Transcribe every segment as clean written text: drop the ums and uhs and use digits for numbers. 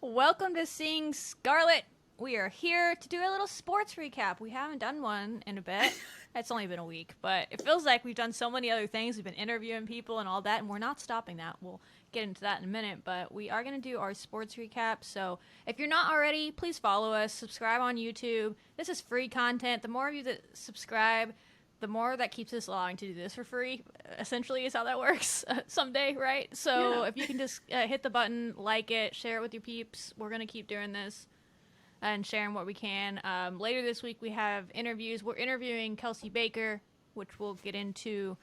Welcome to Seeing Scarlet. We are here to do a little sports recap. We haven't done one in a bit. It's only been a week, but it feels like we've done so many other things. We've been interviewing people and all that, and we're not stopping that. We'll get into that in a minute, but we are going to do our sports recap. So if you're not already, please follow us, subscribe on YouTube. This is free content. The more of you that subscribe, the more that keeps us allowing to do this for free, essentially, is how that works someday, right? So if you can just hit the button, like it, share it with your peeps. We're going to keep doing this and sharing what we can. Later this week, we have interviews. We're interviewing Kelsey Baker, which we'll get into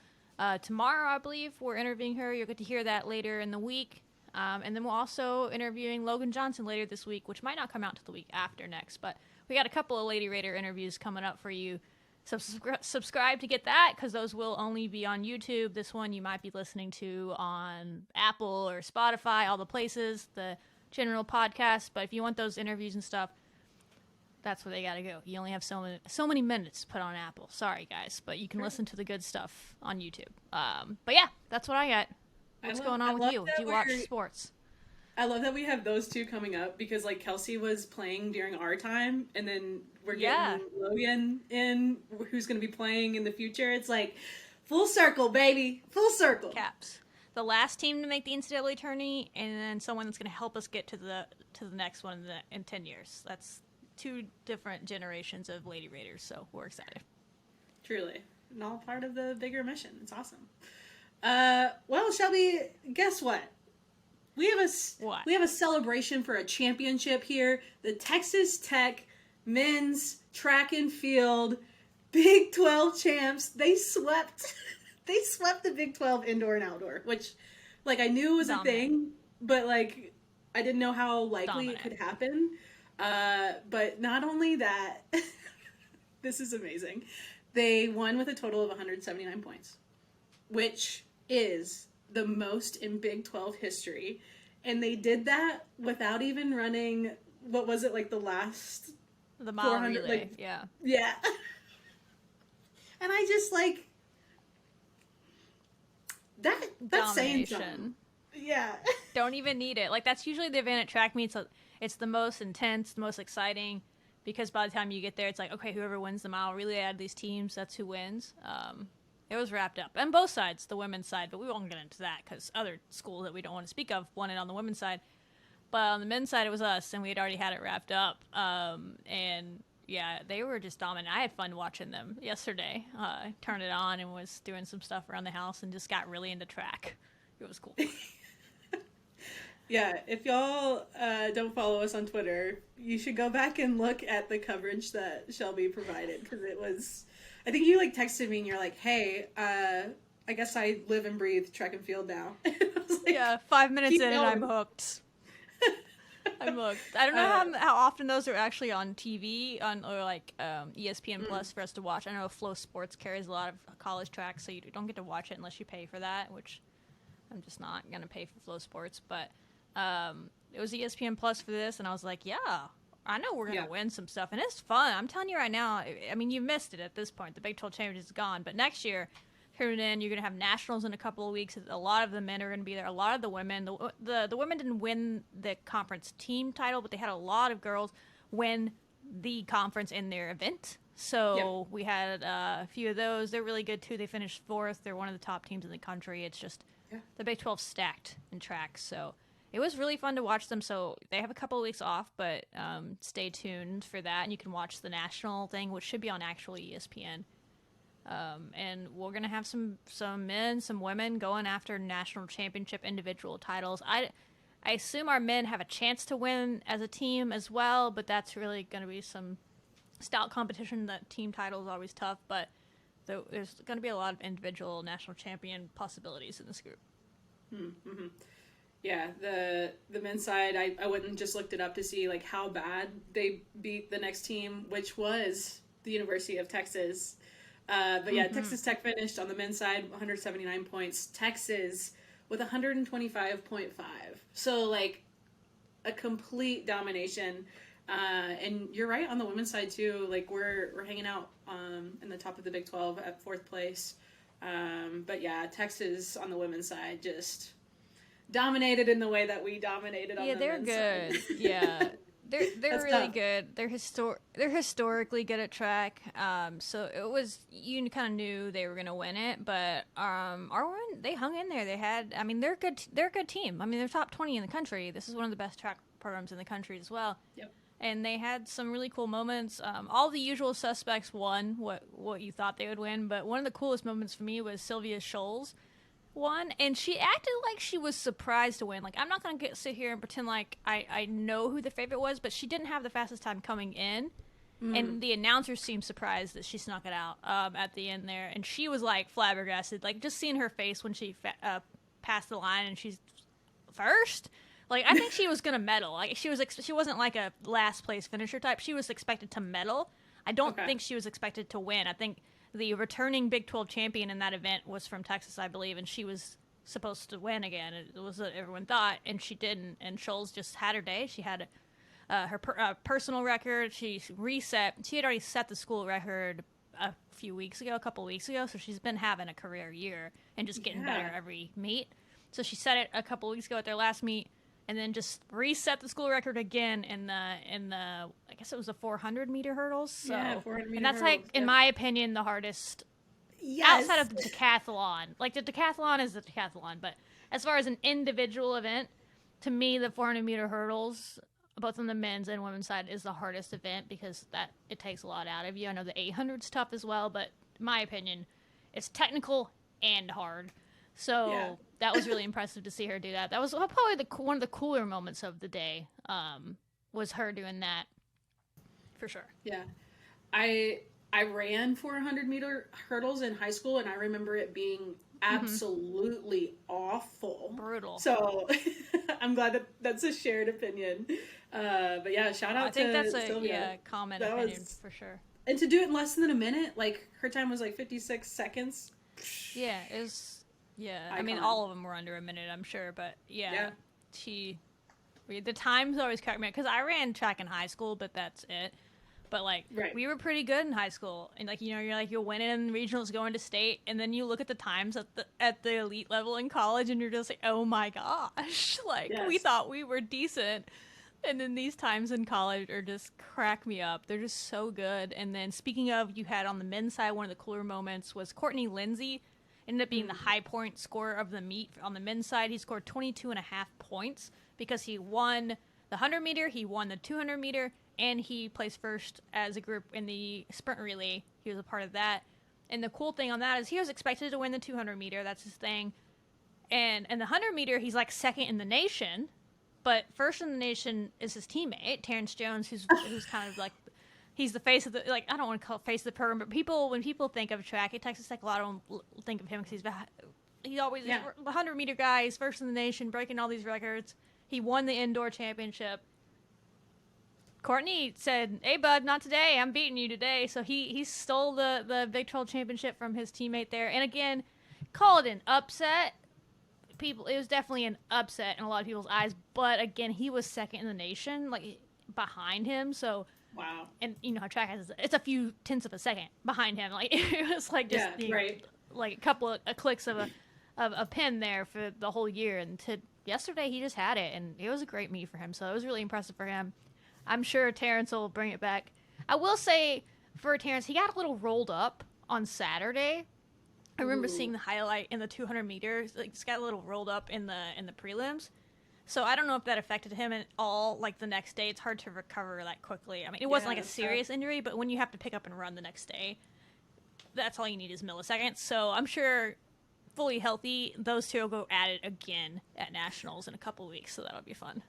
tomorrow, I believe. We're interviewing her. You'll get to hear that later in the week. And then we're also interviewing Logan Johnson later this week, which might not come out till the week after next. But we got a couple of Lady Raider interviews coming up for you. So subscribe to get that, because those will only be on YouTube. This one you might be listening to on Apple or Spotify, all the places, the general podcast. But if you want those interviews and stuff, that's where they got to go. You only have so many minutes to put on Apple. Sorry, guys, but you can listen to the good stuff on YouTube. But yeah, that's what I got. What's going on with you? Do you watch sports? I love that we have those two coming up, because like Kelsey was playing during our time, and then we're getting Logan in, who's going to be playing in the future. It's like full circle, baby, full circle. Caps. The last team to make the NCAA tourney, and then someone that's going to help us get to the next one in 10 years. That's two different generations of Lady Raiders, so we're excited. Truly, and all part of the bigger mission. It's awesome. Well, Shelby, guess what? We have a celebration for a championship here. The Texas Tech men's track and field Big 12 champs. They swept the Big 12 indoor and outdoor, which like I knew was a thing, but like I didn't know how likely it could happen. But not only that, this is amazing. They won with a total of 179 points, which is the most in Big 12 history, and they did that without even running, what was it, like the mile relay, like, yeah. And I just like that's saying something. Yeah. Don't even need it. Like, that's usually the event at track meets. It's the most intense, the most exciting, because by the time you get there, it's like, okay, whoever wins the mile relay out of these teams, that's who wins. It was wrapped up. And both sides, the women's side, but we won't get into that because other schools that we don't want to speak of won it on the women's side. But on the men's side, it was us, and we had already had it wrapped up. And, yeah, they were just dominant. I had fun watching them yesterday. I turned it on and was doing some stuff around the house and just got really into track. It was cool. Yeah, if y'all don't follow us on Twitter, you should go back and look at the coverage that Shelby provided, because it was... I think you like texted me and you're like, hey, I guess I live and breathe track and field now. I was like, yeah, 5 minutes in and I'm hooked. I'm hooked. I don't know how often those are actually on TV or like ESPN Plus for us to watch. I know Flow Sports carries a lot of college tracks, so you don't get to watch it unless you pay for that, which I'm just not going to pay for Flow Sports. But it was ESPN Plus for this, and I was like, yeah, I know we're going to win some stuff, and it's fun. I'm telling you right now, I mean, you missed it at this point. The Big 12 Championship is gone, but next year, tune in, you're going to have nationals in a couple of weeks. A lot of the men are going to be there. A lot of the women. The women didn't win the conference team title, but they had a lot of girls win the conference in their event. So we had a few of those. They're really good, too. They finished 4th. They're one of the top teams in the country. It's just the Big 12 stacked in track, so... It was really fun to watch them, so they have a couple of weeks off, but stay tuned for that, and you can watch the national thing, which should be on actual ESPN. And we're going to have some men, some women going after national championship individual titles. I assume our men have a chance to win as a team as well, but that's really going to be some stout competition. That team title is always tough, but there's going to be a lot of individual national champion possibilities in this group. Mm-hmm. Yeah, the men's side, I went and just looked it up to see like how bad they beat the next team, which was the University of Texas. But yeah, Texas Tech finished on the men's side 179 points. Texas with 125.5. So like a complete domination. And you're right on the women's side too. Like we're hanging out in the top of the Big 12 at 4th place. But yeah, Texas on the women's side just dominated in the way that we dominated on the men's good. side. Yeah. They're really tough. good. They're historically good at track. So it was, you kind of knew they were gonna win it, but our one, they hung in there. They're good. They're a good team. I mean, they're top 20 in the country. This is one of the best track programs in the country as well. Yep. And they had some really cool moments. All the usual suspects won what you thought they would win, but one of the coolest moments for me was Sylvia Scholes won, and she acted like she was surprised to win. Like, I'm not gonna sit here and pretend like I know who the favorite was, but she didn't have the fastest time coming in, and the announcers seemed surprised that she snuck it out at the end there, and she was like flabbergasted. Like, just seeing her face when she passed the line and she's first. Like, I think she was gonna medal. Like, she wasn't like a last place finisher type. She was expected to medal. I don't think she was expected to win. I think the returning Big 12 champion in that event was from Texas, I believe, and she was supposed to win again. It was what everyone thought, and she didn't. And Scholes just had her day. She had her personal record. She reset. She had already set the school record a couple weeks ago, so she's been having a career year and just getting better every meet. So she set it a couple weeks ago at their last meet, and then just reset the school record again in the I guess it was the 400-meter hurdles. So, 400-meter and that's hurdles, like, in my opinion, the hardest outside of the decathlon. Like, the decathlon is the decathlon, but as far as an individual event, to me, the 400-meter hurdles, both on the men's and women's side, is the hardest event because it takes a lot out of you. I know the 800's tough as well, but in my opinion, it's technical and hard. So that was really impressive to see her do that. That was probably one of the cooler moments of the day, was her doing that, for sure. Yeah. I ran 400-meter hurdles in high school, and I remember it being absolutely awful. Brutal. So I'm glad that that's a shared opinion. But yeah, shout out to Sylvia. I think that's a common opinion, for sure. And to do it in less than a minute, like, her time was like 56 seconds. Yeah, it was... Yeah, Icon. I mean, all of them were under a minute, I'm sure, but the times always cracked me up, because I ran track in high school, but that's it. But, like, we were pretty good in high school, and, like, you know, you're winning in regionals, going to state, and then you look at the times at the elite level in college, and you're just like, oh my gosh, like, we thought we were decent, and then these times in college are just crack me up. They're just so good. And then, speaking of, you had on the men's side, one of the cooler moments was Courtney Lindsay ended up being the high point scorer of the meet. On the men's side, he scored 22.5 points because he won the 100-meter, he won the 200-meter, and he placed first as a group in the sprint relay. He was a part of that. And the cool thing on that is he was expected to win the 200-meter. That's his thing. And the 100-meter, he's like second in the nation. But first in the nation is his teammate, Terrence Jones, who's kind of like... He's the face of the, like, I don't want to call it face of the program, but when people think of track at Texas Tech, a lot of them think of him because he's always the 100-meter guy. He's first in the nation, breaking all these records. He won the indoor championship. Courtney said, "Hey, bud, not today. I'm beating you today." So he stole the Big 12 championship from his teammate there. And again, call it an upset. It was definitely an upset in a lot of people's eyes. But again, he was second in the nation, like, behind him. So... Wow. And you know how track has, it's a few tenths of a second behind him. Like, it was like just like a couple of clicks of a pin there for the whole year. And yesterday he just had it, and it was a great meet for him. So it was really impressive for him. I'm sure Terrence will bring it back. I will say for Terrence, he got a little rolled up on Saturday. I remember seeing the highlight in the 200 meters. Like, just got a little rolled up in the prelims. So I don't know if that affected him at all, like, the next day. It's hard to recover that quickly. I mean, it wasn't like a serious injury, but when you have to pick up and run the next day, that's all you need is milliseconds. So I'm sure, fully healthy, those two will go at it again at Nationals in a couple weeks, so that'll be fun.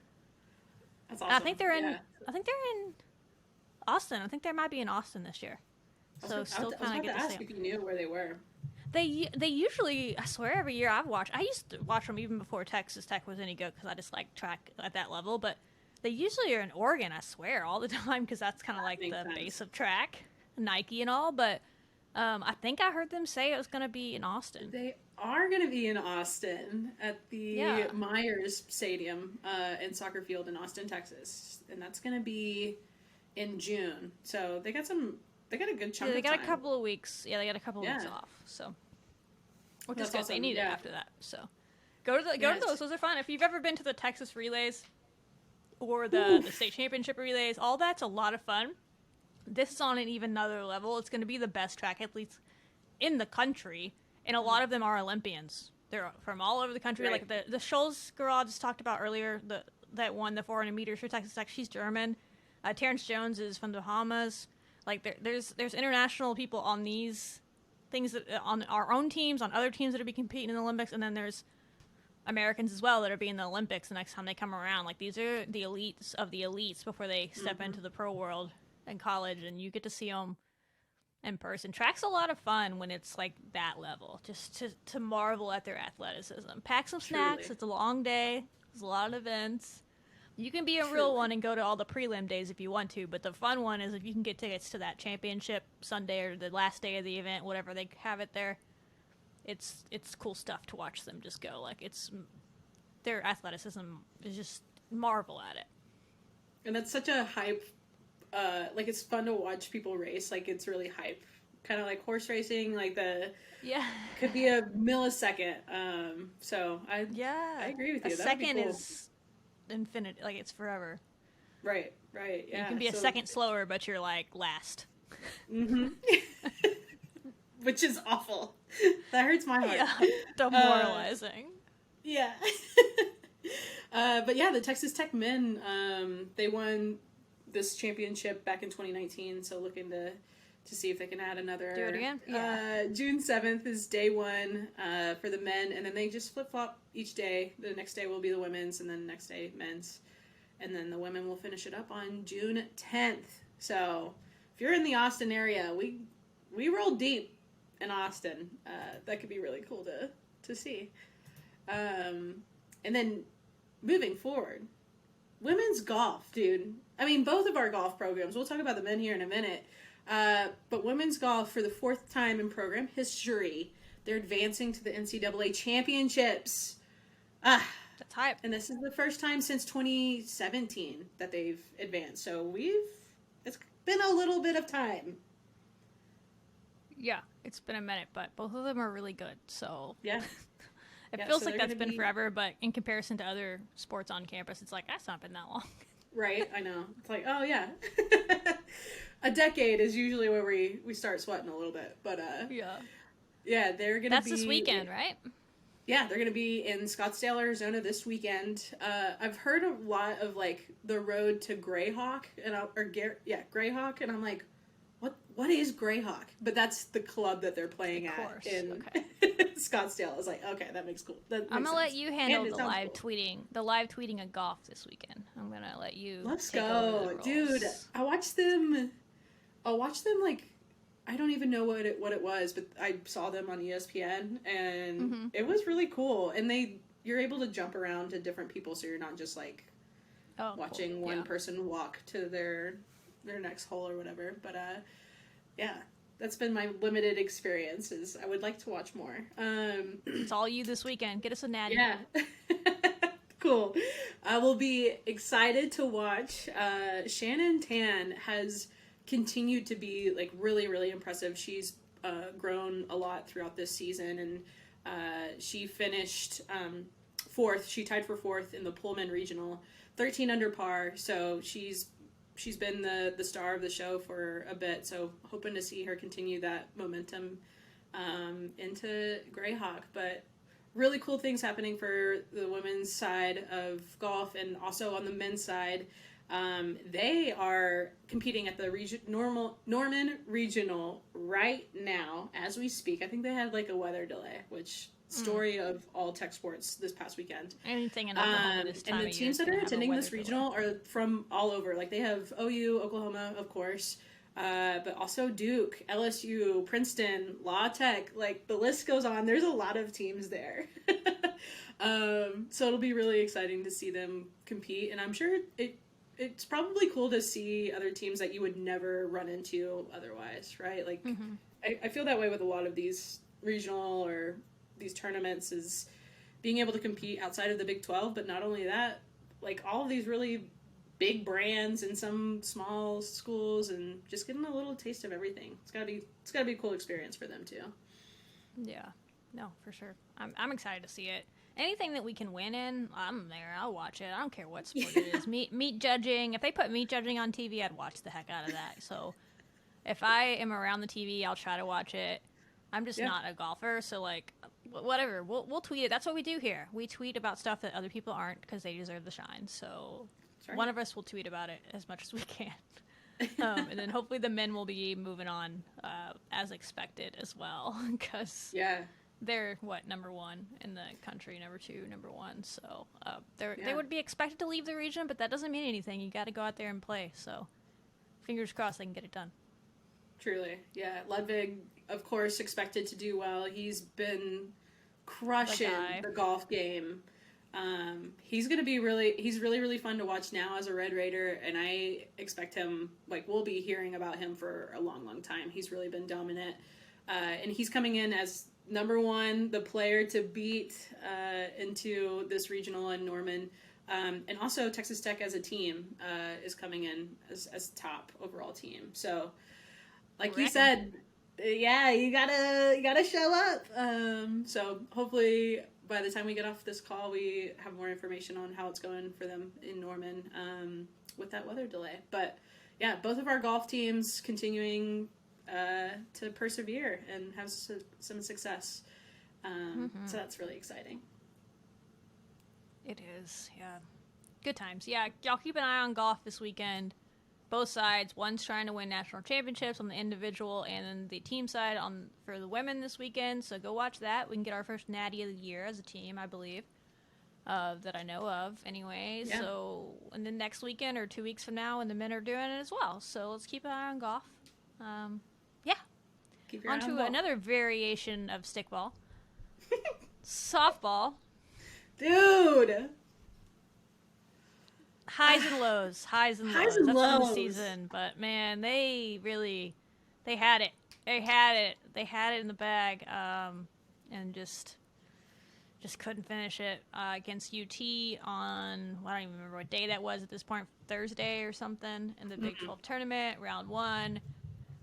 That's awesome. I think they're in Austin. I think they might be in Austin this year. So still kind of get to see them. If you knew where they were. They usually, I swear, every year I used to watch them even before Texas Tech was any good because I just like track at that level. But they usually are in Oregon, I swear, all the time because that's kind of like the base of track, Nike and all. But I think I heard them say it was going to be in Austin. They are going to be in Austin at the Myers Stadium and soccer field in Austin, Texas. And that's going to be in June. So they got a good chunk of time. They got a couple of weeks. Yeah, they got a couple of weeks off. So, which is what they needed after that. So, Go to those. Those are fun. If you've ever been to the Texas relays or the state championship relays, all that's a lot of fun. This is on an even another level. It's going to be the best track athletes in the country, and a lot of them are Olympians. They're from all over the country. Right. Like the Scholes girl I just talked about earlier, that won the 400 meters for Texas Tech. She's German. Terrence Jones is from the Bahamas. Like there's international people on these things that on our own teams, on other teams that are be competing in the Olympics, and then there's Americans as well that are be in the Olympics the next time they come around. Like these are the elites of the elites before they step into the pro world and college, and you get to see them in person. Track's a lot of fun when it's like that level, just to marvel at their athleticism. Pack some snacks. It's a long day. There's a lot of events. You can be a real one and go to all the prelim days if you want to, but the fun one is if you can get tickets to that championship Sunday or the last day of the event, whatever they have it there. It's cool stuff to watch them just go. Like their athleticism is just marvel at it. And it's such a hype. Like it's fun to watch people race. Like it's really hype, kind of like horse racing. Like could be a millisecond. So I agree with you. A second is infinite. Like it's forever. Right. Yeah. You can be a second slower, but you're like last. Mm-hmm. Which is awful. That hurts my heart. Yeah. Demoralizing. Yeah. But yeah, the Texas Tech men, they won this championship back in 2019, so looking to see if they can add another. Do it again? Yeah. June 7th is day one for the men, and then they just flip-flop each day. The next day will be the women's, and then the next day men's. And then the women will finish it up on June 10th. So if you're in the Austin area, we roll deep in Austin. That could be really cool to see. And then moving forward, women's golf, dude. I mean, both of our golf programs. We'll talk about the men here in a minute. But women's golf, for the fourth time in program history, they're advancing to the NCAA championships. That's hype. And this is the first time since 2017 that they've advanced. So it's been a little bit of time. Yeah, it's been a minute, but both of them are really good. So yeah. It feels like that's been forever, but in comparison to other sports on campus, it's like, that's not been that long. Right, I know. It's like, oh yeah. A decade is usually where we start sweating a little bit. But yeah, they're going to be... That's this weekend, right? Yeah, they're going to be in Scottsdale, Arizona this weekend. I've heard a lot of like the road to Greyhawk, Greyhawk, and I'm like, what is Greyhawk? But that's the club that they're playing at in Scottsdale. I was like, okay, that makes cool. I'm gonna let you handle the live tweeting of golf this weekend. I'm gonna let you. Let's go, dude. I'll watch them like, I don't even know what it was, but I saw them on ESPN, and it was really cool. And you're able to jump around to different people, so you're not just like watching one person walk to their next hole or whatever. But yeah, that's been my limited experiences. I would like to watch more. It's all you this weekend. Get us a natty. Yeah. Cool. I will be excited to watch. Shannon Tan has continued to be like really, really impressive. She's grown a lot throughout this season, and she finished fourth. She tied for fourth in the Pullman Regional, 13 under par. So she's been the star of the show for a bit. So hoping to see her continue that momentum into Greyhawk. But really cool things happening for the women's side of golf, and also on the men's side. They are competing at the Norman Regional right now as we speak. I think they had like a weather delay, which story of all tech sports this past weekend. Anything in Oklahoma this time and the teams that are attending this regional are from all over. Like they have OU, Oklahoma, of course, but also Duke, LSU, Princeton, La Tech. Like the list goes on. There's a lot of teams there. So it'll be really exciting to see them compete, and I'm sure it's probably cool to see other teams that you would never run into otherwise, right? Like, I feel that way with a lot of these regional or these tournaments, is being able to compete outside of the Big 12, but not only that, like all of these really big brands and some small schools, and just getting a little taste of everything. It's gotta be a cool experience for them too. Yeah, no, for sure. I'm excited to see it. anything that we can win in, I'm there. I'll watch it. I don't care what sport it is. Meat judging. If they put meat judging on TV, I'd watch the heck out of that. So if I am around the TV, I'll try to watch it. I'm just not a golfer, so like, whatever. We'll tweet it. That's what we do here. We tweet about stuff that other people aren't because they deserve the shine. So one of us will tweet about it as much as we can. And then hopefully the men will be moving on as expected as well, because they're number one in the country, number two, number one. So they would be expected to leave the region, but that doesn't mean anything. You got to go out there and play. So fingers crossed they can get it done. Truly, yeah. Ludwig, of course, expected to do well. He's been crushing the golf game. He's really fun to watch now as a Red Raider, and I expect him, we'll be hearing about him for a long, long time. He's really been dominant. And he's coming in as number one, the player to beat into this regional in Norman. And also Texas Tech as a team is coming in as top overall team. So, like you said, you gotta show up. So hopefully by the time we get off this call, we have more information on how it's going for them in Norman with that weather delay. But yeah, both of our golf teams continuing to persevere and have some success. So that's really exciting. It is, yeah. Good times. Yeah, y'all keep an eye on golf this weekend. Both sides. One's trying to win national championships on the individual, and then the team side for the women this weekend. So go watch that. We can get our first natty of the year as a team, I believe, that I know of. Anyway, so and then next weekend or 2 weeks from now, and the men are doing it as well. So let's keep an eye on golf. Keep your eye on to golf. Another variation of stickball, softball. Dude. Highs and lows. That's been the season. But man, they had it. They had it in the bag, and just couldn't finish it against UT on, I don't even remember what day that was at this point, Thursday or something, in the Big 12 tournament, round 1.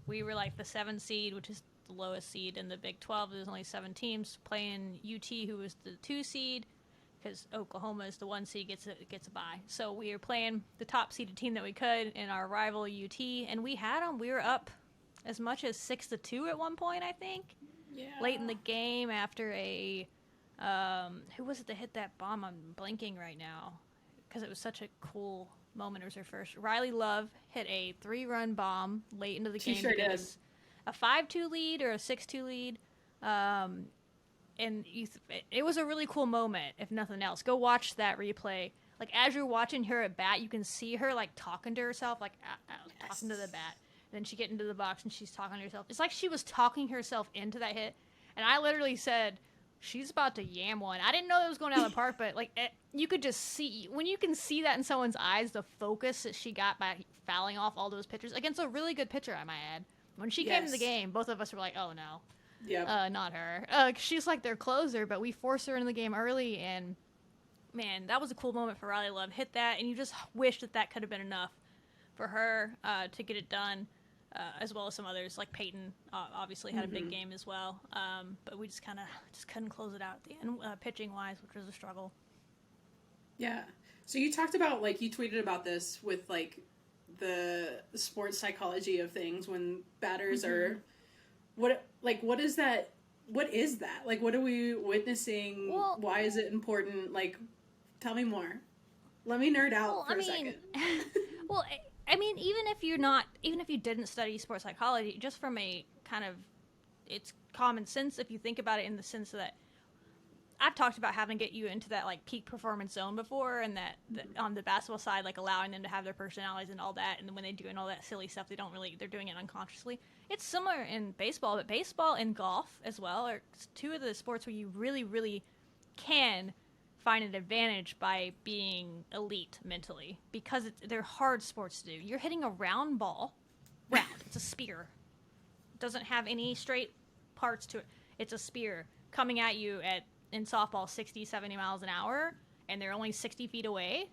We were like the 7th seed, which is the lowest seed in the Big 12. There's only 7 teams playing UT, who was the 2 seed. Because Oklahoma is the 1 seed, gets a bye. So we were playing the top seeded team that we could in our rival UT, and we had them. We were up as much as 6-2 at one point, I think. Yeah. Late in the game after a who was it that hit that bomb? I'm blanking right now because it was such a cool moment. It was her first. Riley Love hit a 3-run bomb late into the game. She sure did. A 5-2 lead or a 6-2 lead. And it was a really cool moment, if nothing else. Go watch that replay. Like, as you're watching her at bat, you can see her, like, talking to herself, talking to the bat. And then she get into the box, and she's talking to herself. It's like she was talking herself into that hit. And I literally said, she's about to yam one. I didn't know it was going out of the park, but, you could just see. When you can see that in someone's eyes, the focus that she got by fouling off all those pitchers, against a really good pitcher, I might add. When she came to the game, both of us were like, oh, no. Yeah. Not her. She's like their closer, but we forced her in the game early, and man, that was a cool moment for Riley Love. Hit that, and you just wish that could have been enough for her to get it done, as well as some others like Peyton. Obviously had a big game as well, but we just couldn't close it out at the end, pitching wise, which was a struggle. Yeah. So you talked about you tweeted about this with the sports psychology of things when batters are. What is that? What is that? What are we witnessing? Well, why is it important? Tell me more. Let me nerd out for a second. Well, I mean, even if you didn't study sports psychology, just from a kind of, it's common sense if you think about it in the sense that I've talked about having to get you into that peak performance zone before, and that on the basketball side, allowing them to have their personalities and all that, and then when they do all that silly stuff, they're doing it unconsciously. It's similar in baseball, but baseball and golf as well are 2 of the sports where you really, really can find an advantage by being elite mentally, because they're hard sports to do. You're hitting a round ball. Round. It's a spear. It doesn't have any straight parts to it. It's a spear coming at you in softball 60, 70 miles an hour, and they're only 60 feet away.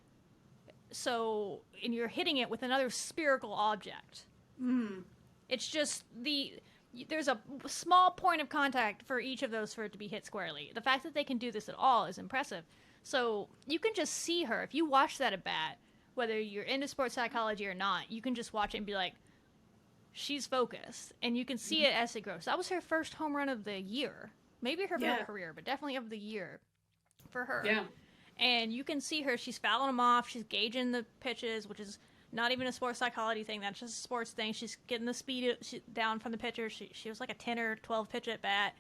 So, and you're hitting it with another spherical object. It's just there's a small point of contact for each of those for it to be hit squarely. The fact that they can do this at all is impressive. So you can just see her. If you watch that at bat, whether you're into sports psychology or not, you can just watch it and be like, she's focused. And you can see it as it grows. That was her first home run of the year. Maybe her whole career, but definitely of the year for her. Yeah. And you can see her. She's fouling them off. She's gauging the pitches, which is not even a sports psychology thing. That's just a sports thing. She's getting the speed down from the pitcher. She was like a 10 or 12 pitch at bat.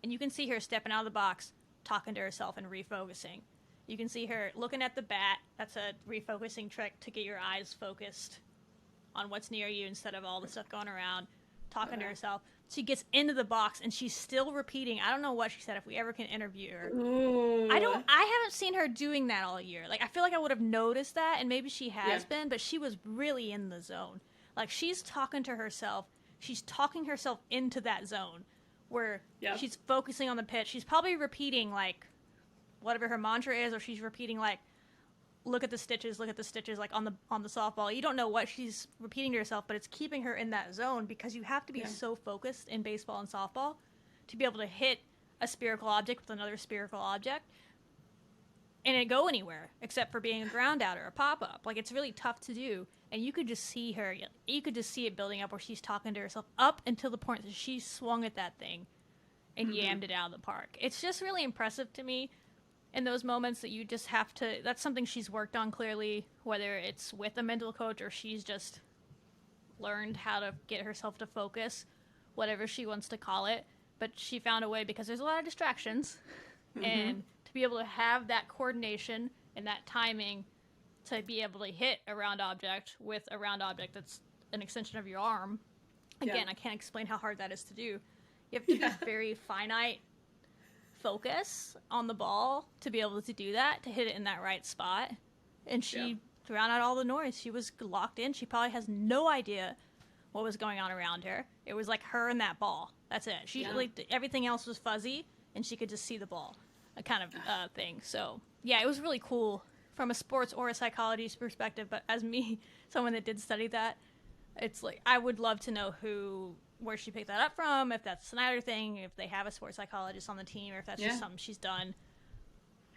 And you can see her stepping out of the box, talking to herself and refocusing. You can see her looking at the bat. That's a refocusing trick to get your eyes focused on what's near you instead of all the stuff going around, talking to herself. She gets into the box and she's still repeating. I don't know what she said. If we ever can interview her, Ooh. I haven't seen her doing that all year. Like, I feel like I would have noticed that, and maybe she has been, but she was really in the zone. Like, she's talking to herself. She's talking herself into that zone where she's focusing on the pitch. She's probably repeating, like, whatever her mantra is, or she's repeating, like, look at the stitches, like on the softball. You don't know what she's repeating to herself, but it's keeping her in that zone because you have to be so focused in baseball and softball to be able to hit a spherical object with another spherical object and it go anywhere except for being a ground out or a pop-up. Like, it's really tough to do, and you could just see her. You could just see it building up where she's talking to herself up until the point that she swung at that thing and yammed it out of the park. It's just really impressive to me. In those moments that you just have to, that's something she's worked on clearly, whether it's with a mental coach or she's just learned how to get herself to focus, whatever she wants to call it. But she found a way because there's a lot of distractions. And to be able to have that coordination and that timing to be able to hit a round object with a round object that's an extension of your arm. Again, I can't explain how hard that is to do. You have to be very finite focus on the ball to be able to do that, to hit it in that right spot. And she drowned out all the noise. She was locked in. She probably has no idea what was going on around her. It was like her and that ball. That's it. She like, everything else was fuzzy and she could just see the ball, a kind of thing. So yeah, it was really cool from a sports or a psychology perspective. But as me, someone that did study that, it's like I would love to know where she picked that up from, if that's a Snyder thing, if they have a sports psychologist on the team, or if that's just something she's done.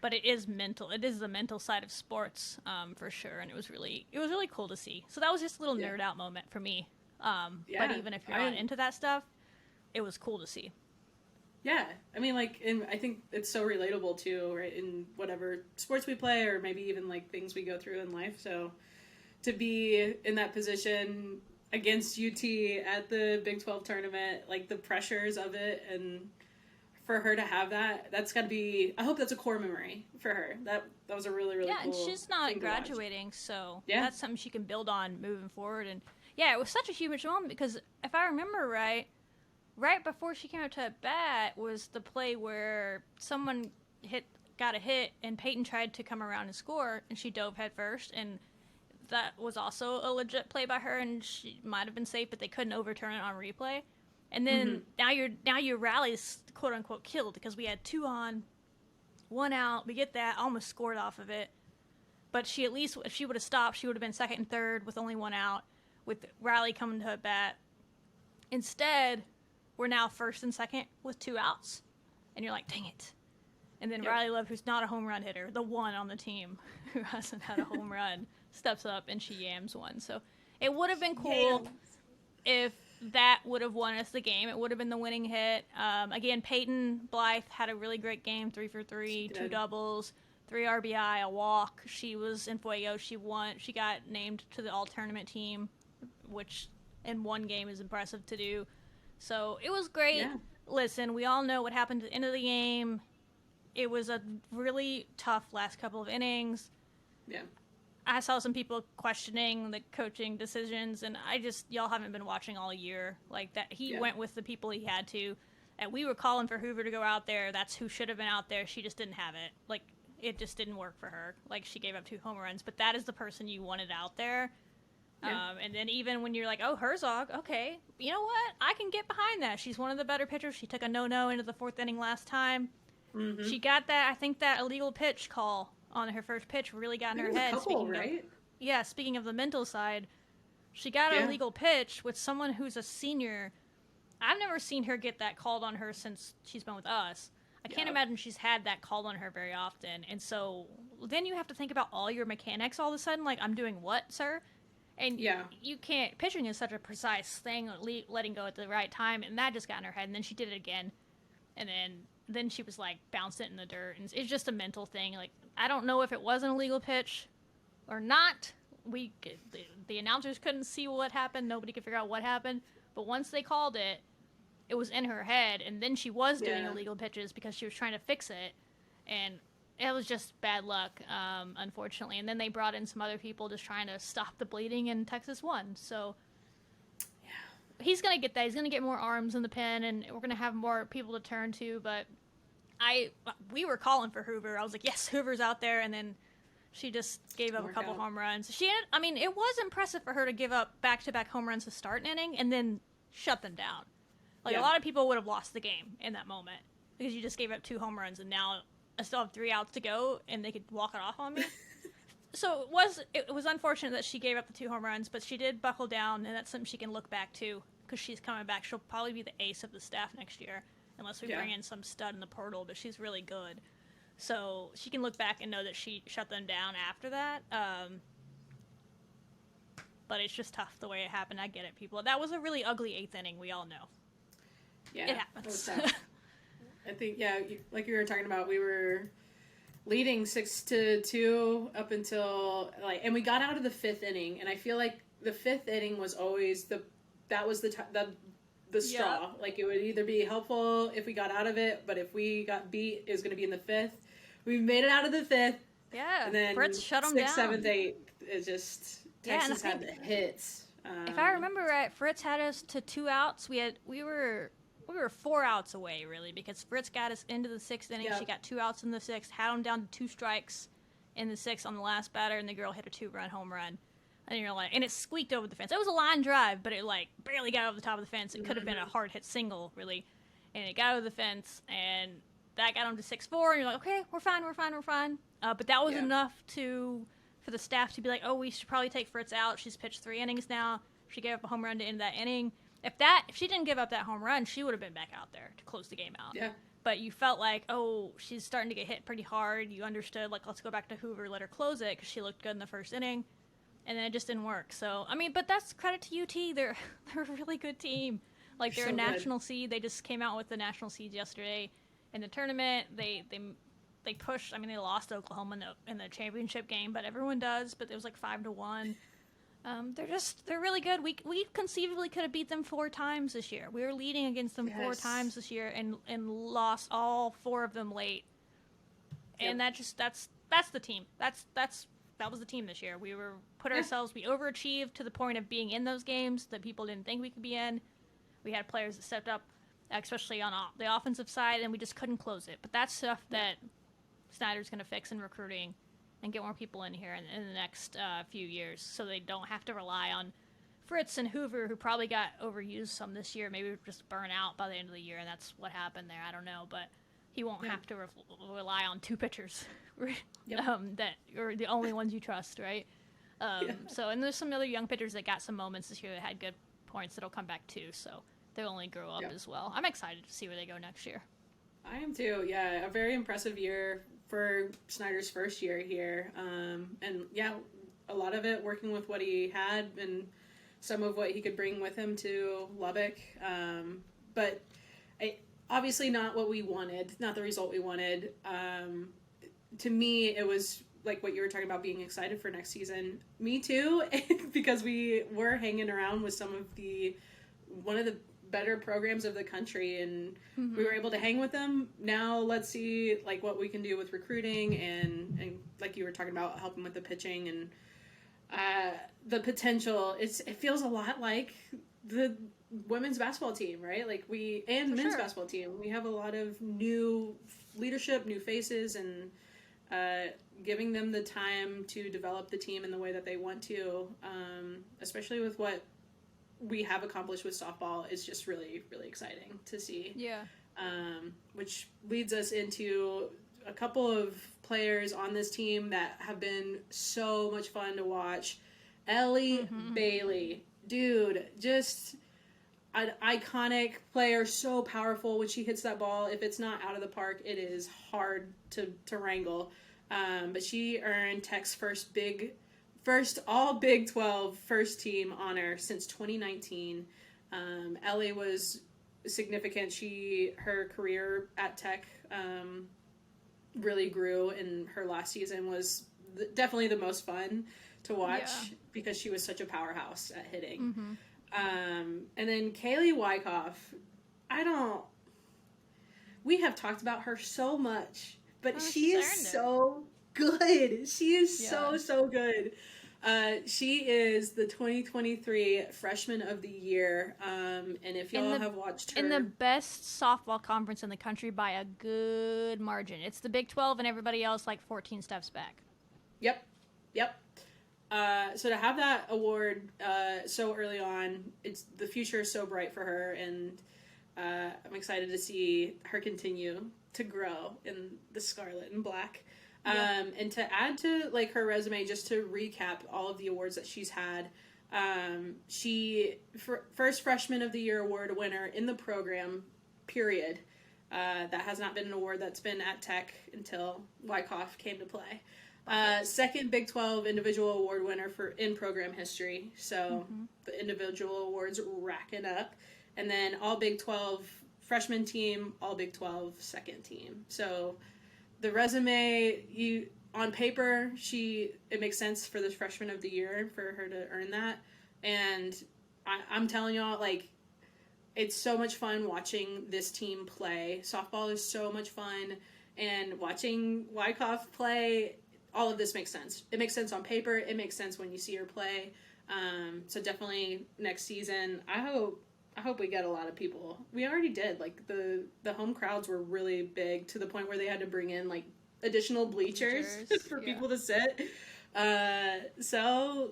But it is mental. It is the mental side of sports, for sure. And it was really cool to see. So that was just a little nerd out moment for me. But even if you're not into that stuff, it was cool to see. Yeah. I mean, like, I think it's so relatable too, right? In whatever sports we play, or maybe even like things we go through in life. So to be in that position against UT at the Big 12 tournament, like the pressures of it, and for her to have that's got to be, I hope that's a core memory for her. That was a really, really cool and she's not graduating, so that's something she can build on moving forward. And yeah, it was such a huge moment because if I remember right before she came out to bat was the play where someone got a hit and Peyton tried to come around and score and she dove head first, and that was also a legit play by her, and she might have been safe, but they couldn't overturn it on replay. And then now your rally's quote unquote killed because we had 2 on, 1 out. We get that, almost scored off of it. But she at least, if she would have stopped, she would have been second and third with only 1 out, with Riley coming to a bat. Instead, we're now first and second with 2 outs, and you're like, dang it. And then Riley Love, who's not a home run hitter, the one on the team who hasn't had a home run, steps up and she yams one. So it would have been cool if that would have won us the game. It would have been the winning hit. Again, Peyton Blythe had a really great game, 3 for 3, 2 doubles, 3 RBI, a walk. She was in Fuego. She won. She got named to the all-tournament team, which in one game is impressive to do. So it was great. Yeah. Listen, we all know what happened at the end of the game. It was a really tough last couple of innings. Yeah. I saw some people questioning the coaching decisions, and y'all haven't been watching all year. Like that, he went with the people he had to, and we were calling for Hoover to go out there. That's who should have been out there. She just didn't have it. Like, it just didn't work for her. Like, she gave up 2 home runs, but that is the person you wanted out there. Yeah. And then even when you're like, oh, Herzog, okay, you know what? I can get behind that. She's one of the better pitchers. She took a no-no into the 4th inning last time. Mm-hmm. She got that, I think that illegal pitch call on her first pitch really got in her head. Speaking of the mental side, she got an illegal pitch with someone who's a senior I've never seen her get that called on her since she's been with us. I can't imagine she's had that called on her very often. And so then you have to think about all your mechanics all of a sudden. Like, I'm doing what, sir? And you can't. Pitching is such a precise thing, letting go at the right time. And that just got in her head. And then she did it again. And then she was like, bounced it in the dirt. And it's just a mental thing. Like, I don't know if it was an illegal pitch or not. The announcers couldn't see what happened. Nobody could figure out what happened. But once they called it, it was in her head, and then she was doing illegal pitches because she was trying to fix it, and it was just bad luck, unfortunately. And then they brought in some other people just trying to stop the bleeding, and Texas won. So he's going to get that. He's going to get more arms in the pen, and we're going to have more people to turn to. But we were calling for Hoover. I was like, yes, Hoover's out there, and then she just gave up a couple home runs. It was impressive for her to give up back-to-back home runs to start an inning and then shut them down. Like, a lot of people would have lost the game in that moment because you just gave up 2 home runs, and now I still have 3 outs to go, and they could walk it off on me. So it was unfortunate that she gave up the 2 home runs, but she did buckle down, and that's something she can look back to because she's coming back. She'll probably be the ace of the staff next year unless we bring in some stud in the portal, but she's really good. So she can look back and know that she shut them down after that. But it's just tough the way it happened. I get it, people. That was a really ugly 8th inning. We all know. Yeah, it happens. I think, like you were talking about, we were leading 6-2 up until and we got out of the 5th inning, and I feel like the 5th inning was always the straw. Like, it would either be helpful if we got out of it, but if we got beat, it was going to be in the 5th. We made it out of the 5th. Yeah, and then Fritz shut them 6th, down. 7th, 8th. It just Texas had the hits. If I remember right, Fritz had us to 2 outs. We were 4 outs away, really, because Fritz got us into the 6th inning. She got 2 outs in the 6th, had them down to 2 strikes in the 6th on the last batter, and the girl hit a 2-run home run. And you're like, and it squeaked over the fence. It was a line drive, but it like barely got over the top of the fence. It could have been a hard hit single, really. And it got over the fence, and that got them to 6-4. And you're like, okay, we're fine. But that was enough for the staff to be like, oh, we should probably take Fritz out. She's pitched 3 innings now. She gave up a home run to end that inning. If she didn't give up that home run, she would have been back out there to close the game out. Yeah. But you felt like, oh, she's starting to get hit pretty hard. You understood, like, let's go back to Hoover, let her close it, because she looked good in the 1st inning. And then it just didn't work. So, but that's credit to UT. They're a really good team. Like, they're a national seed. They just came out with the national seeds yesterday in the tournament. They pushed. They lost to Oklahoma in the championship game, but everyone does. But it was like 5-1. They're really good. We conceivably could have beat them 4 times this year. We were leading against them 4 times this year and lost all 4 of them late. And that's the team. That was the team this year. We overachieved to the point of being in those games that people didn't think we could be in. We had players that stepped up, especially on the offensive side, and we just couldn't close it. But that's stuff that Snyder's going to fix in recruiting and get more people in here in the next few years so they don't have to rely on Fritz and Hoover, who probably got overused some this year, maybe just burn out by the end of the year, and that's what happened there. I don't know, but he won't have to rely on 2 pitchers that are the only ones you trust, right? So, and there's some other young pitchers that got some moments this year that had good points that'll come back too, so they'll only grow up as well. I'm excited to see where they go next year. I am too, a very impressive year for Snyder's first year here. And a lot of it working with what he had and some of what he could bring with him to Lubbock. But obviously not what we wanted, not the result we wanted. To me, it was like what you were talking about, being excited for next season. Me too, because we were hanging around with one of the better programs of the country, and we were able to hang with them. Now let's see like what we can do with recruiting and like you were talking about, helping with the pitching and the potential. It feels a lot like the women's basketball team, right? Like men's basketball team. We have a lot of new leadership, new faces, and giving them the time to develop the team in the way that they want to, especially with what we have accomplished with softball, is just really, really exciting to see. Yeah. Which leads us into a couple of players on this team that have been so much fun to watch. Ellie Bailey. Dude, just an iconic player, so powerful when she hits that ball. If it's not out of the park, it is hard to wrangle. But she earned Tech's first all Big 12 first team honor since 2019. Ellie was significant. Her career at Tech really grew, and her last season was definitely the most fun to watch because she was such a powerhouse at hitting. Mm-hmm. And then Kaylee Wyckoff, we have talked about her so much, but she is so good. She is so good. She is the 2023 Freshman of the Year. And if y'all have watched her... In the best softball conference in the country by a good margin. It's the Big 12 and everybody else like 14 steps back. Yep. So to have that award so early on, the future is so bright for her, and I'm excited to see her continue to grow in the scarlet and black. And to add to like her resume, just to recap all of the awards that she's had, she first Freshman of the Year award winner in the program, period. That has not been an award that's been at Tech until Wyckoff came to play. Second Big 12 individual award winner for in program history. So the individual awards racking up. And then all Big 12 freshman team, all Big 12 second team. So the resume, on paper, it makes sense for this Freshman of the Year for her to earn that. And I'm telling y'all, like, it's so much fun watching this team play. Softball is so much fun. And watching Wyckoff play, all of this makes sense. It makes sense on paper. It makes sense when you see her play. So definitely next season, I hope we get a lot of people. We already did. Like the home crowds were really big to the point where they had to bring in like additional bleachers for people to sit. So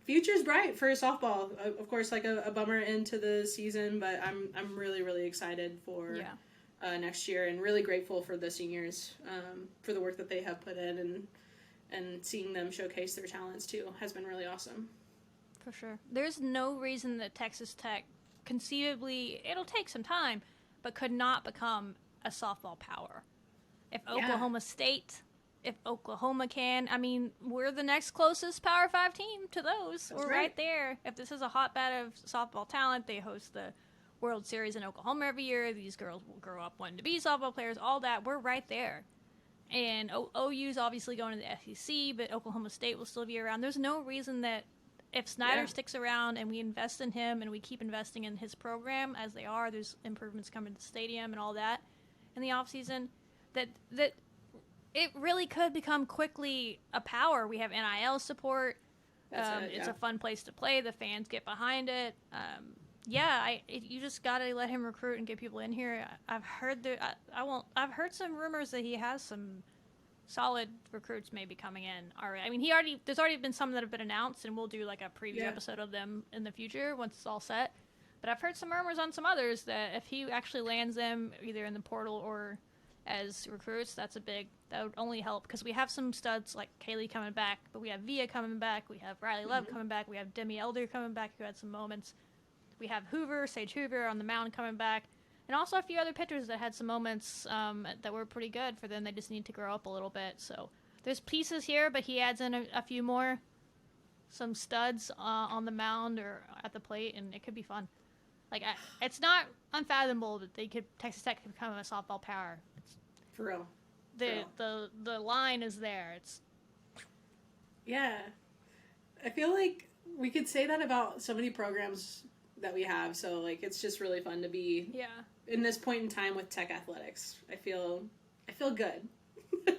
future's bright for softball. Of course, like a bummer into the season, but I'm really, really excited for next year, and really grateful for the seniors for the work that they have put in, and seeing them showcase their talents too has been really awesome. For sure. There's no reason that Texas Tech, conceivably, it'll take some time, but could not become a softball power. If Oklahoma State, if Oklahoma can, I mean, we're the next closest Power 5 team to those. We're right there. If this is a hotbed of softball talent, they host the World Series in Oklahoma every year. These girls will grow up wanting to be softball players, all that. We're right there. And OU's obviously going to the SEC, but Oklahoma State will still be around. There's no reason that if Snyder sticks around and we invest in him and we keep investing in his program as they are, there's improvements coming to the stadium and all that in the offseason, that it really could become quickly a power. We have NIL support. It's a fun place to play. The fans get behind it. You just got to let him recruit and get people in here. I've heard I've heard some rumors that he has some solid recruits maybe coming in already. I mean, there's already been some that have been announced, and we'll do like a preview episode of them in the future once it's all set. But I've heard some rumors on some others that if he actually lands them either in the portal or as recruits, that would only help, because we have some studs like Kaylee coming back, but we have Via coming back, we have Riley Love coming back, we have Demi Elder coming back who had some moments. We have Sage Hoover on the mound coming back, and also a few other pitchers that had some moments that were pretty good for them. They just need to grow up a little bit. So there's pieces here, but he adds in a few more, some studs on the mound or at the plate, and it could be fun. Like, it's not unfathomable that Texas Tech could become a softball power. For real. The line is there. I feel like we could say that about so many programs that we have. So like, it's just really fun to be in this point in time with Tech athletics. I feel good,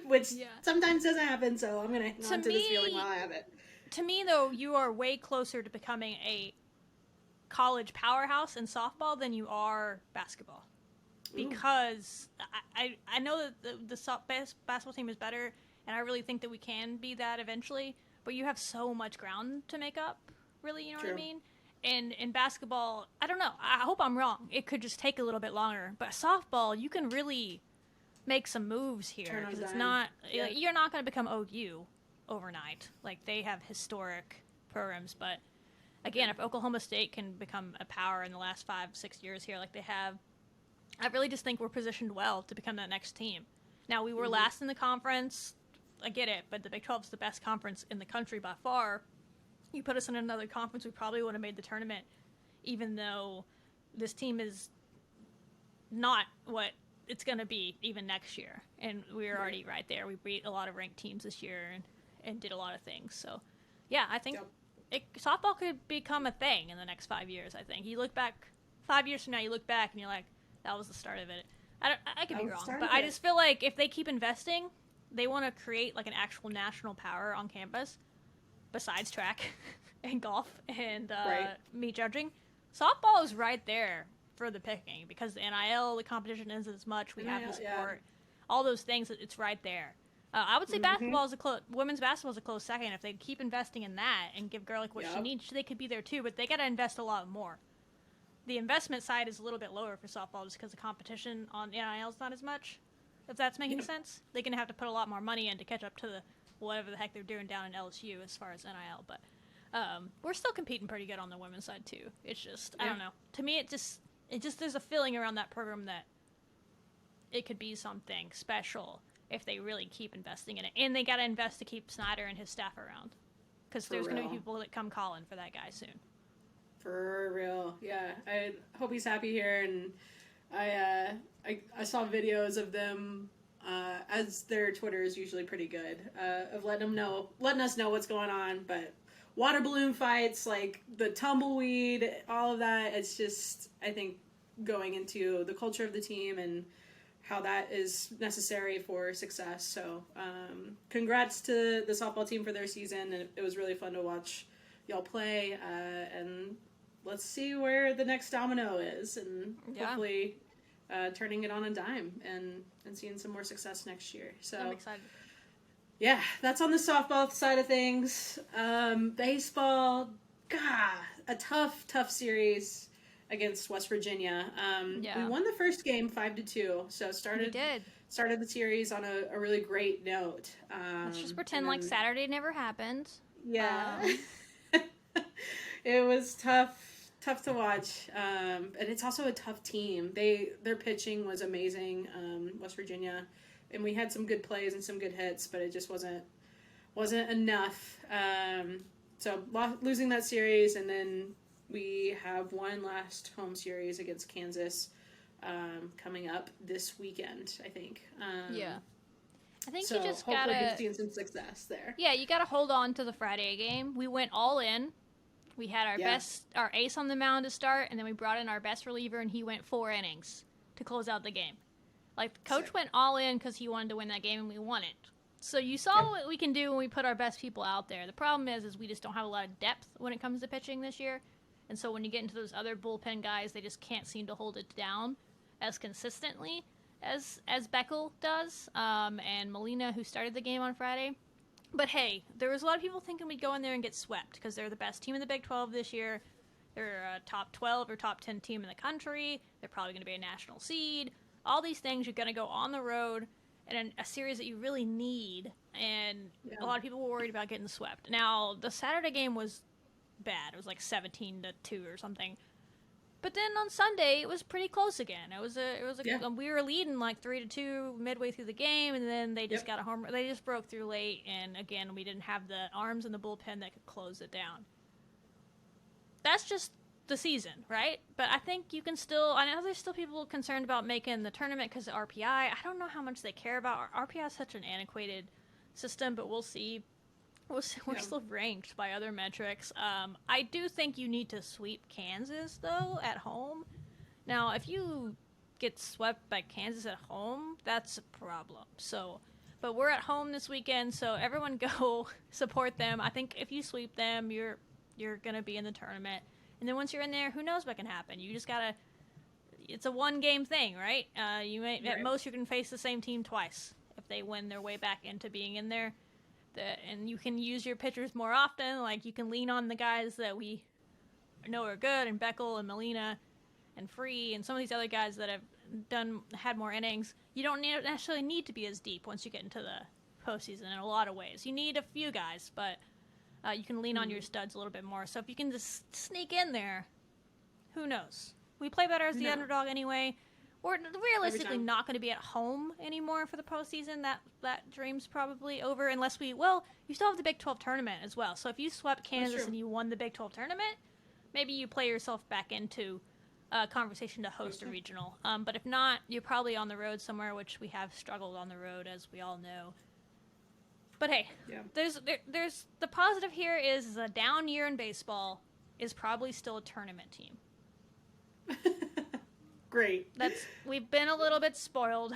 which sometimes doesn't happen. So I'm gonna hang on to this feeling while I have it. To me, though, you are way closer to becoming a college powerhouse in softball than you are basketball. Because I know that the best basketball team is better, and I really think that we can be that eventually, but you have so much ground to make up, really, you know what I mean? And in basketball, I don't know, I hope I'm wrong. It could just take a little bit longer. But softball, you can really make some moves here. Because it's not, you're not going to become OU overnight. Like, they have historic programs, but again, if Oklahoma State can become a power in the last 5-6 years here, like they have, I really just think we're positioned well to become that next team. Now, we were last in the conference. I get it, but the Big 12 is the best conference in the country by far. You put us in another conference, we probably would have made the tournament, even though this team is not what it's going to be even next year. And we're already right there. We beat a lot of ranked teams this year and did a lot of things. So, yeah, I think softball could become a thing in the next 5 years, I think. You look back, 5 years from now, you look back and you're like, that was the start of it. I could be wrong, but I just feel like if they keep investing, they want to create like an actual national power on campus, besides track and golf and me judging. Softball is right there for the picking because the NIL, the competition isn't as much. We have the sport, all those things. It's right there. I would say basketball is women's basketball is a close second. If they keep investing in that and give girl like what she needs, they could be there too. But they got to invest a lot more. The investment side is a little bit lower for softball just because the competition on NIL is not as much. If that's making sense, they're gonna have to put a lot more money in to catch up to the whatever the heck they're doing down in LSU as far as NIL. But we're still competing pretty good on the women's side too. It's just I don't know. To me, it just there's a feeling around that program that it could be something special if they really keep investing in it, and they gotta invest to keep Snyder and his staff around because there's gonna be people that come calling for that guy soon. For real, yeah. I hope he's happy here, and I saw videos of them, as their Twitter is usually pretty good, of letting us know what's going on. But water balloon fights, like the tumbleweed, all of that, it's just I think going into the culture of the team and how that is necessary for success. So, congrats to the softball team for their season, and it was really fun to watch y'all play, and let's see where the next domino is, and hopefully turning it on a dime and seeing some more success next year. So I'm excited. Yeah, that's on the softball side of things. Baseball, a tough series against West Virginia. We won the first game 5-2, so started the series on a really great note. Let's just pretend like Saturday never happened. Yeah. It was tough to watch, and it's also a tough team. Their pitching was amazing, West Virginia, and we had some good plays and some good hits, but it just wasn't enough. So losing that series, and then we have one last home series against Kansas coming up this weekend, I think. I think so you just hopefully gotta seeing some success there. Yeah, you gotta hold on to the Friday game. We went all in. We had our ace on the mound to start, and then we brought in our best reliever, and he went 4 innings to close out the game. Like, the coach went all in because he wanted to win that game, and we won it. So you saw what we can do when we put our best people out there. The problem is we just don't have a lot of depth when it comes to pitching this year. And so when you get into those other bullpen guys, they just can't seem to hold it down as consistently as Beckel does, and Molina, who started the game on Friday. But hey, there was a lot of people thinking we'd go in there and get swept because they're the best team in the Big 12 this year. They're a top 12 or top 10 team in the country. They're probably going to be a national seed. All these things, you're going to go on the road in a series that you really need. And a lot of people were worried about getting swept. Now, the Saturday game was bad. It was like 17-2 or something. But then on Sunday, it was pretty close again. We were leading like 3-2 midway through the game, and then they just got a home. They just broke through late, and again, we didn't have the arms in the bullpen that could close it down. That's just the season, right? But I think you can still. I know there's still people concerned about making the tournament because of RPI. I don't know how much they care about. RPI is such an antiquated system, but we'll see. We're still ranked by other metrics. I do think you need to sweep Kansas, though, at home. Now, if you get swept by Kansas at home, that's a problem. But we're at home this weekend, so everyone go support them. I think if you sweep them, you're going to be in the tournament. And then once you're in there, who knows what can happen? You just got to... It's a one-game thing, right? At most, you can face the same team twice if they win their way back into being in there. And you can use your pitchers more often. Like, you can lean on the guys that we know are good, and Beckel and Molina and Free and some of these other guys that have had more innings. You don't necessarily need to be as deep once you get into the postseason in a lot of ways. You need a few guys, but You can lean on your studs a little bit more. So if you can just sneak in there, who knows? We play better as the underdog anyway. We're realistically not going to be at home anymore for the postseason. That dream's probably over unless you still have the Big 12 tournament as well. So if you swept Kansas and you won the Big 12 tournament, maybe you play yourself back into a conversation to host a regional. But if not, you're probably on the road somewhere, which we have struggled on the road, as we all know. But hey, there's the positive here is a down year in baseball is probably still a tournament team. Great. We've been a little bit spoiled.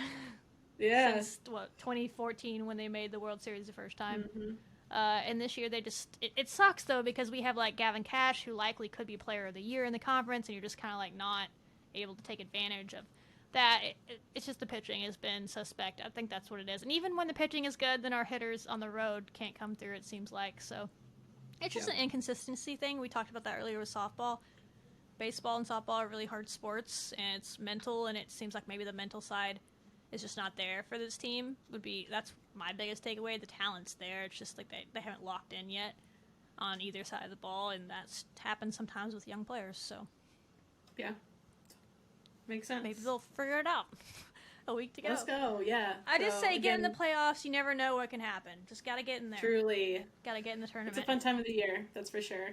Yeah. Since 2014 when they made the World Series the first time. And this year they just it sucks though because we have like Gavin Cash who likely could be player of the year in the conference and you're just kind of like not able to take advantage of that. It's just the pitching has been suspect. I think that's what it is. And even when the pitching is good, then our hitters on the road can't come through, it seems like. So it's just an inconsistency thing. We talked about that earlier with softball. Baseball and softball are really hard sports, and it's mental, and it seems like maybe the mental side is just not there for this team. That's my biggest takeaway. The talent's there. It's just like they haven't locked in yet on either side of the ball, and that's happened sometimes with young players. So yeah, makes sense. Maybe they'll figure it out. A week to go. Let's go. Yeah. I just say get in the playoffs. You never know what can happen. Just gotta get in there. Truly, gotta get in the tournament. It's a fun time of the year, that's for sure.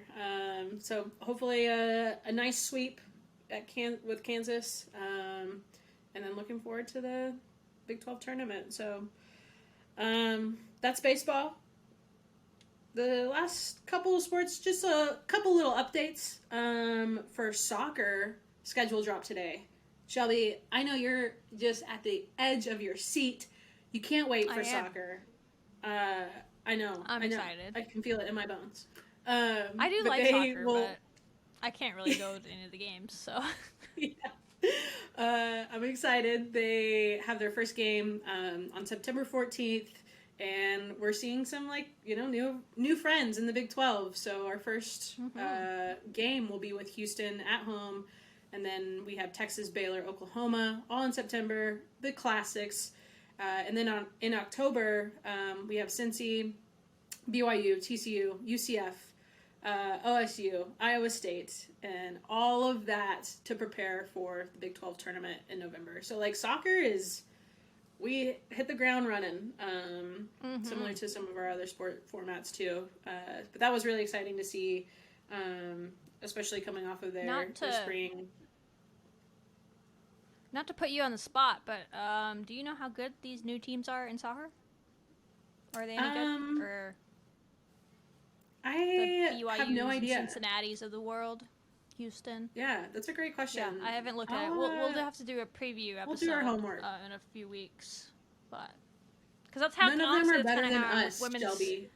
So hopefully a nice sweep with Kansas, and then looking forward to the Big 12 tournament. So that's baseball. The last couple of sports, just a couple little updates for soccer. Schedule drop today. Shelby, I know you're just at the edge of your seat. You can't wait for soccer. I know. I'm excited. I can feel it in my bones. I do like soccer, but I can't really go to any of the games, so. I'm excited. They have their first game on September 14th, and we're seeing some, new friends in the Big 12. So our first game will be with Houston at home. And then we have Texas, Baylor, Oklahoma, all in September, the classics. And then in October, we have Cincy, BYU, TCU, UCF, OSU, Iowa State, and all of that to prepare for the Big 12 tournament in November. So, soccer we hit the ground running, similar to some of our other sport formats, too. But that was really exciting to see, especially coming off of their spring. Not to put you on the spot, but do you know how good these new teams are in soccer? Are they any good? Or I the BYUs have no idea. Cincinnati's of the world, Houston. Yeah, that's a great question. Yeah, I haven't looked at it. We'll have to do a preview episode. We'll do our homework in a few weeks, but because that's how none of them are better than us, Shelby.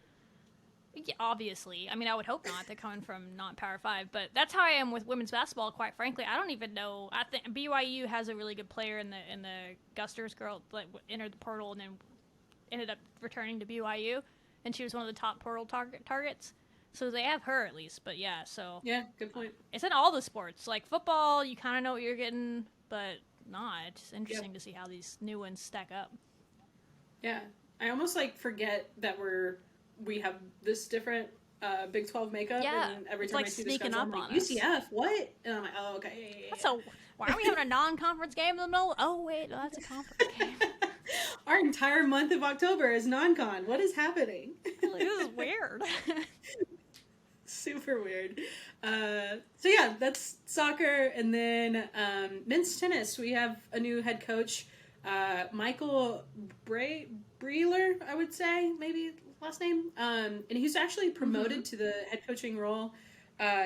Yeah, obviously. I mean, I would hope not. They're coming from not Power 5. But that's how I am with women's basketball, quite frankly. I don't even know. I think BYU has a really good player in the Gusters girl that entered the portal and then ended up returning to BYU. And she was one of the top portal targets. So they have her at least. But yeah, so. Yeah, good point. It's in all the sports. Like football, you kind of know what you're getting, but not. It's just interesting to see how these new ones stack up. Yeah. I almost forget that we have this different Big 12 makeup, and every time I see the schedule, I'm like, UCF, what? And I'm like, oh, okay. Why are we having a non-conference game in the middle? Oh, wait, that's a conference game. Our entire month of October is non-con. What is happening? This is weird. Super weird. So yeah, that's soccer. And then men's tennis, we have a new head coach, Michael Breler, I would say, maybe last name. And he's actually promoted to the head coaching role.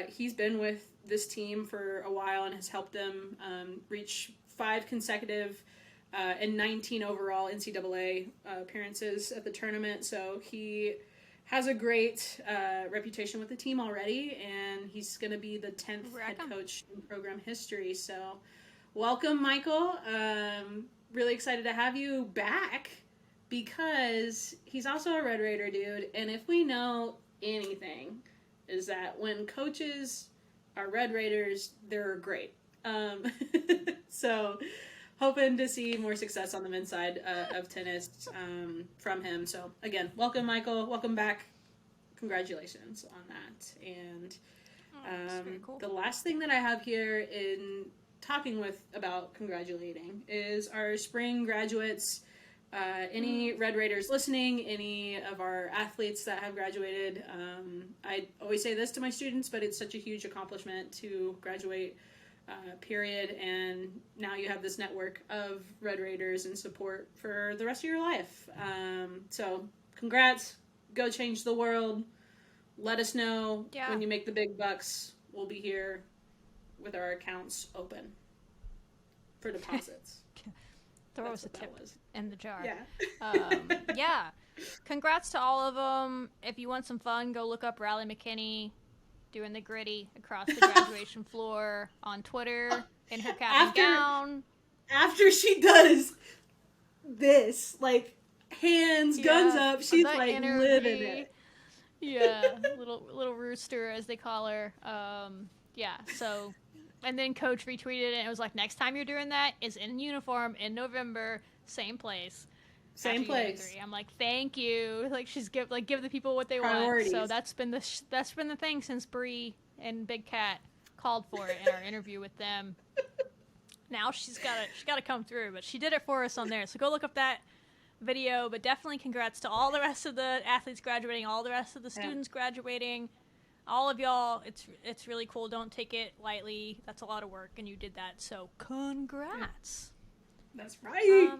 He's been with this team for a while and has helped them reach 5 consecutive and 19 overall NCAA appearances at the tournament. So he has a great reputation with the team already, and he's going to be the 10th head coach in program history. So welcome, Michael. Really excited to have you back, because he's also a Red Raider dude, and if we know anything, is that when coaches are Red Raiders, they're great. So hoping to see more success on the men's side of tennis from him. So again, welcome, Michael. Welcome back. congratulations on that. And very cool. the last thing that I have here in talking about congratulating is our spring graduates. Any Red Raiders listening, any of our athletes that have graduated, I always say this to my students, but it's such a huge accomplishment to graduate, period. And now you have this network of Red Raiders and support for the rest of your life. So congrats, go change the world. Let us know when you make the big bucks. We'll be here with our accounts open for deposits. Throw us a tip in the jar. Yeah. Yeah. Congrats to all of them. If you want some fun, go look up Riley McKinney doing the gritty across the graduation floor on Twitter in her cap and gown. After she does this, like, hands, guns up, she's like living it. Yeah, little rooster as they call her. Yeah, so... And then Coach retweeted it, and it was like, next time you're doing that is in uniform in November, same place. Same place. I'm like, thank you. Like, she's give the people what they Priorities. want. So that's been the thing since Bree and Big Cat called for it in our interview with them. Now she's gotta come through, but she did it for us on there. So go look up that video. But definitely congrats to all the rest of the athletes graduating, all the rest of the students graduating. All of y'all, it's really cool. Don't take it lightly. That's a lot of work, and you did that. So, congrats. That's right.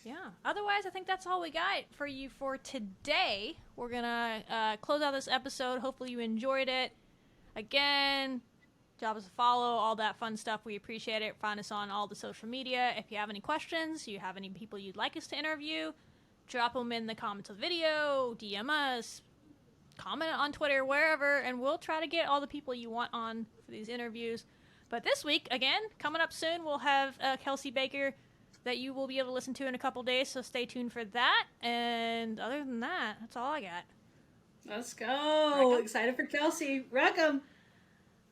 Yeah. Otherwise, I think that's all we got for you for today. We're going to close out this episode. Hopefully you enjoyed it. Again, drop us a follow, all that fun stuff. We appreciate it. Find us on all the social media. If you have any questions, you have any people you'd like us to interview, drop them in the comments of the video, DM us, comment on Twitter, wherever, and we'll try to get all the people you want on for these interviews. But this week, again, coming up soon, we'll have Kelsey Baker that you will be able to listen to in a couple days, so stay tuned for that. And other than that, that's all I got. Let's go. Excited for Kelsey. Rock 'em.